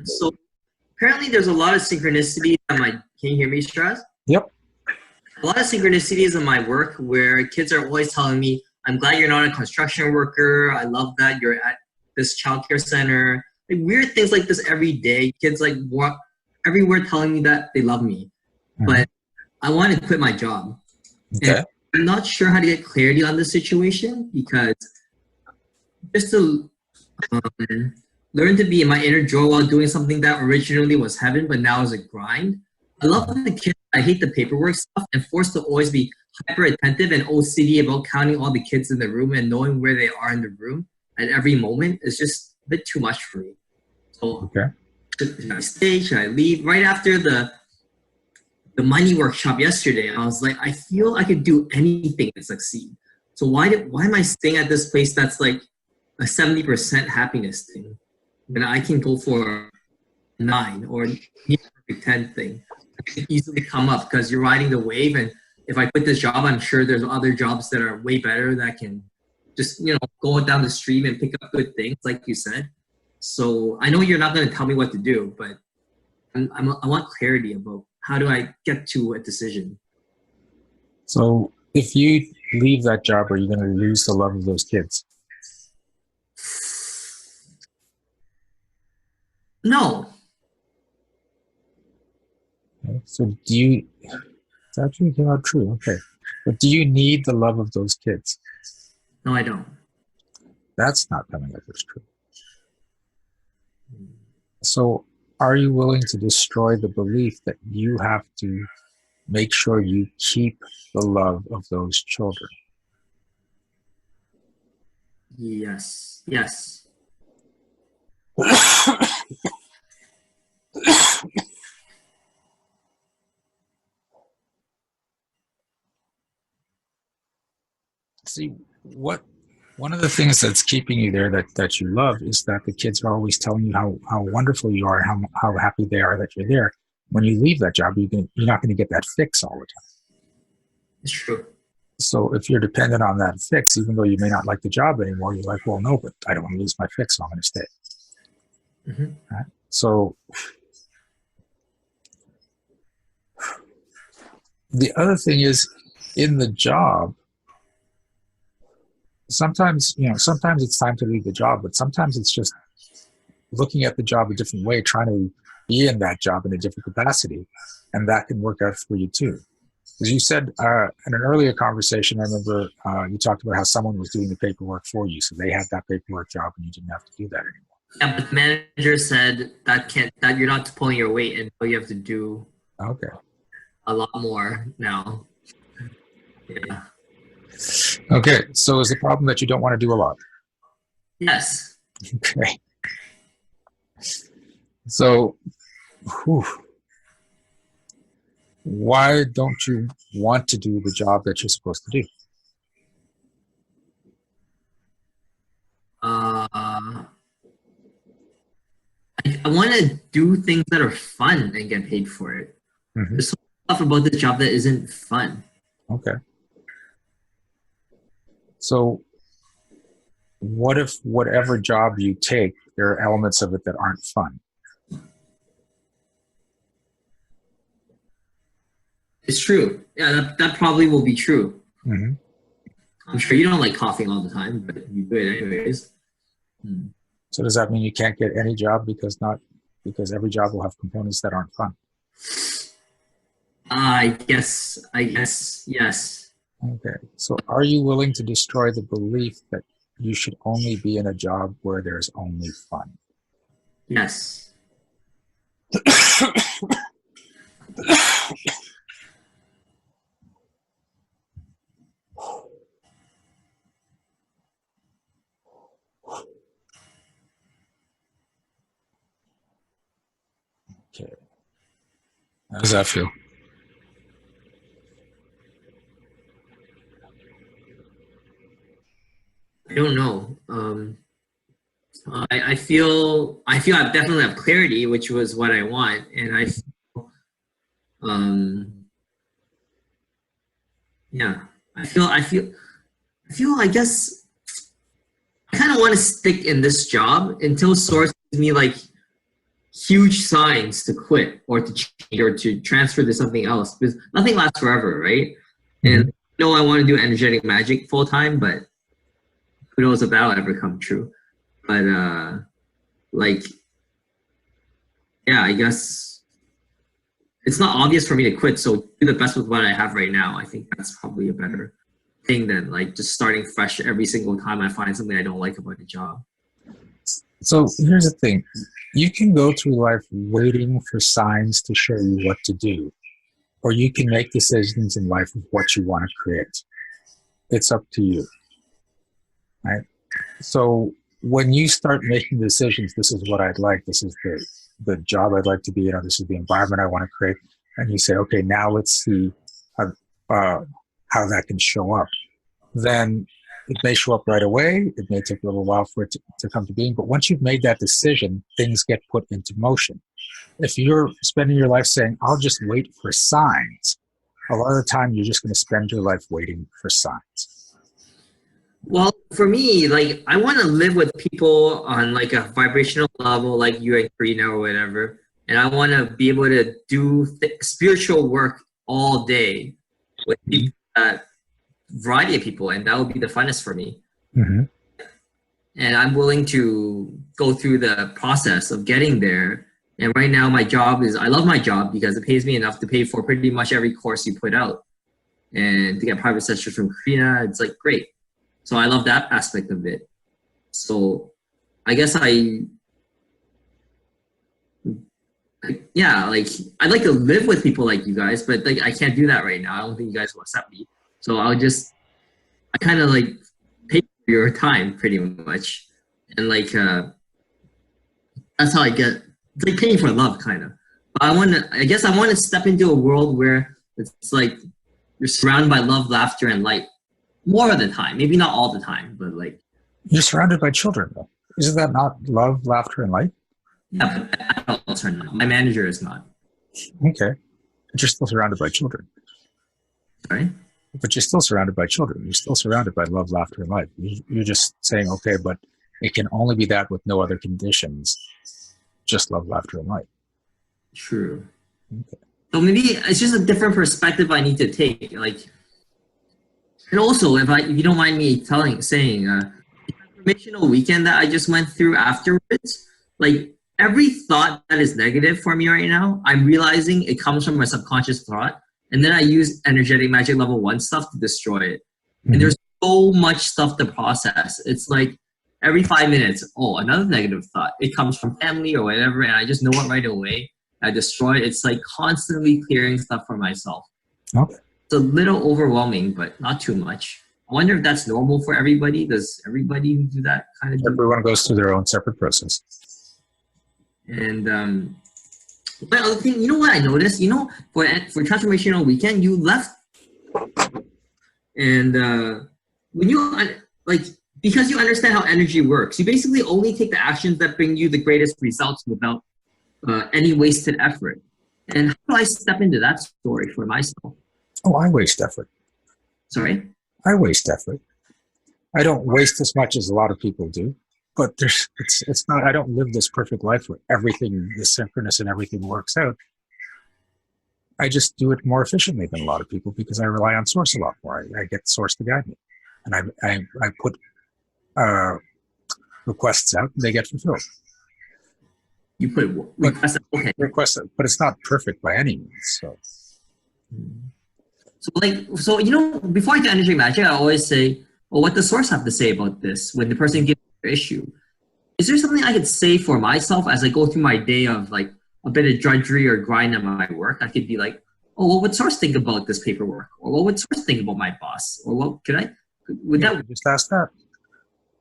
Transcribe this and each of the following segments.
So apparently there's a lot of synchronicity at my, can you hear me, Shiraz? Yep. A lot of synchronicities in my work where kids are always telling me, I'm glad you're not a construction worker. I love that you're at this childcare center. Like weird things like this every day. Kids like walk everywhere telling me that they love me. But I want to quit my job. Okay. And I'm not sure how to get clarity on this situation because just to learn to be in my inner joy while doing something that originally was heaven, but now is a grind. I love the kids. I hate the paperwork stuff and forced to always be hyper attentive and OCD about counting all the kids in the room and knowing where they are in the room at every moment is just a bit too much for me. So should I stay? Should I leave? Right after the money workshop yesterday, I was like, I feel I could do anything to succeed. So why am I staying at this place that's like a 70% happiness thing when I can go for 9 or 10 thing? It can easily come up because you're riding the wave, and if I quit this job, I'm sure there's other jobs that are way better that can just go down the stream and pick up good things, like you said. So I know you're not going to tell me what to do, but I want clarity about how do I get to a decision. So if you leave that job, are you going to lose the love of those kids? No. Okay. So do you, it's actually not true. Okay. But do you need the love of those kids? No, I don't. That's not coming up as true. So are you willing to destroy the belief that you have to make sure you keep the love of those children? Yes. Yes. See, one of the things that's keeping you there that you love is that the kids are always telling you how wonderful you are and how happy they are that you're there. When you leave that job, you're not going to get that fix all the time. It's true. So if you're dependent on that fix, even though you may not like the job anymore, you're like, well, no, but I don't want to lose my fix, so I'm going to stay. Right? So the other thing is, in the job, sometimes it's time to leave the job, but sometimes it's just looking at the job a different way, trying to be in that job in a different capacity, and that can work out for you too. As you said in an earlier conversation, I remember you talked about how someone was doing the paperwork for you, so they had that paperwork job and you didn't have to do that anymore. Yeah, but the manager said that you're not pulling your weight, and you have to do a lot more now. Yeah. Okay, so is the problem that you don't want to do a lot? Yes. Okay. So, why don't you want to do the job that you're supposed to do? I want to do things that are fun and get paid for it. There's so much stuff about this job that isn't fun. Okay. So what if whatever job you take, there are elements of it that aren't fun? It's true. Yeah, that probably will be true. I'm sure you don't like coughing all the time, but you do it anyways. So does that mean you can't get any job because every job will have components that aren't fun? I guess, yes. Okay. So are you willing to destroy the belief that you should only be in a job where there's only fun? Yes. Okay. How does that feel? I don't know. I feel I definitely have clarity, which was what I want, and I feel, yeah, I feel I guess I kind of want to stick in this job until Source gives me like huge signs to quit or to change or to transfer to something else, because nothing lasts forever, right? And I want to do energetic magic full time, but who knows if that'll ever come true. But like, yeah, I guess it's not obvious for me to quit, so do the best with what I have right now. I think that's probably a better thing than like just starting fresh every single time I find something I don't like about the job. So here's the thing. You can go through life waiting for signs to show you what to do, or you can make decisions in life of what you want to create. It's up to you, right? So when you start making decisions, this is what I'd like, this is the job I'd like to be in, or this is the environment I want to create, and you say, okay, now let's see how that can show up. Then it may show up right away. It may take a little while for it to come to being. But once you've made that decision, things get put into motion. If you're spending your life saying, I'll just wait for signs, a lot of the time you're just going to spend your life waiting for signs. Well, for me, like, I want to live with people on like a vibrational level, like you and Karina or whatever. And I want to be able to do spiritual work all day with people, variety of people, and that would be the funnest for me. And I'm willing to go through the process of getting there. And right now my job is, I love my job because it pays me enough to pay for pretty much every course you put out. And to get private sessions from Karina, it's like great. So I love that aspect of it. So I guess yeah, like I'd like to live with people like you guys, but like I can't do that right now. I don't think you guys will accept me. So I kind of like pay for your time pretty much. And like, that's how I get, it's like paying for love kind of. But I guess I want to step into a world where it's like you're surrounded by love, laughter, and light more of the time. Maybe not all the time, but like. You're surrounded by children though. Isn't that not love, laughter, and light? Yeah, but adults are not. My manager is not. Okay. But you're still surrounded by children. Sorry? But you're still surrounded by children. You're still surrounded by love, laughter, and light. You're just saying, okay, but it can only be that with no other conditions. Just love, laughter, and light. True. Okay. So maybe it's just a different perspective I need to take. Like, and also, if you don't mind me saying, the transformational weekend that I just went through afterwards, like every thought that is negative for me right now, I'm realizing it comes from my subconscious thought. And then I use energetic magic level 1 stuff to destroy it. And there's so much stuff to process. It's like every 5 minutes, another negative thought. It comes from family or whatever, and I just know it right away. I destroy it. It's like constantly clearing stuff for myself. Okay. It's a little overwhelming, but not too much. I wonder if that's normal for everybody. Does everybody do that kind of? Everyone goes through their own separate process. And but other thing, you know what I noticed? You know, for transformational weekend, you left, and when you like, because you understand how energy works, you basically only take the actions that bring you the greatest results without any wasted effort. And how do I step into that story for myself? Oh, I waste effort. Sorry? I waste effort. I don't waste as much as a lot of people do. But it's not, I don't live this perfect life where everything is synchronous and everything works out. I just do it more efficiently than a lot of people because I rely on source a lot more. I get source to guide me. And I put requests out and they get fulfilled. You put requests out, okay. Requests, but it's not perfect by any means. So you know, before I do energy magic, I always say, well, what does source have to say about this when the person gives issue? Is there something I could say for myself as I go through my day of like a bit of drudgery or grind at my work? I could be like, oh, what would source think about this paperwork? Or what would source think about my boss? Or what would that just ask that?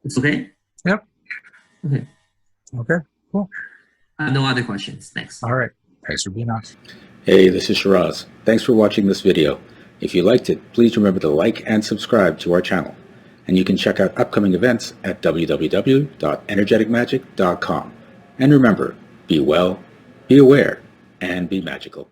It's okay? Yep. Okay. Okay, cool. No other questions. Thanks. All right. Thanks for being on. Hey, this is Shiraz. Thanks for watching this video. If you liked it, please remember to like and subscribe to our channel. And you can check out upcoming events at www.energeticmagic.com. And remember, be well, be aware, and be magical.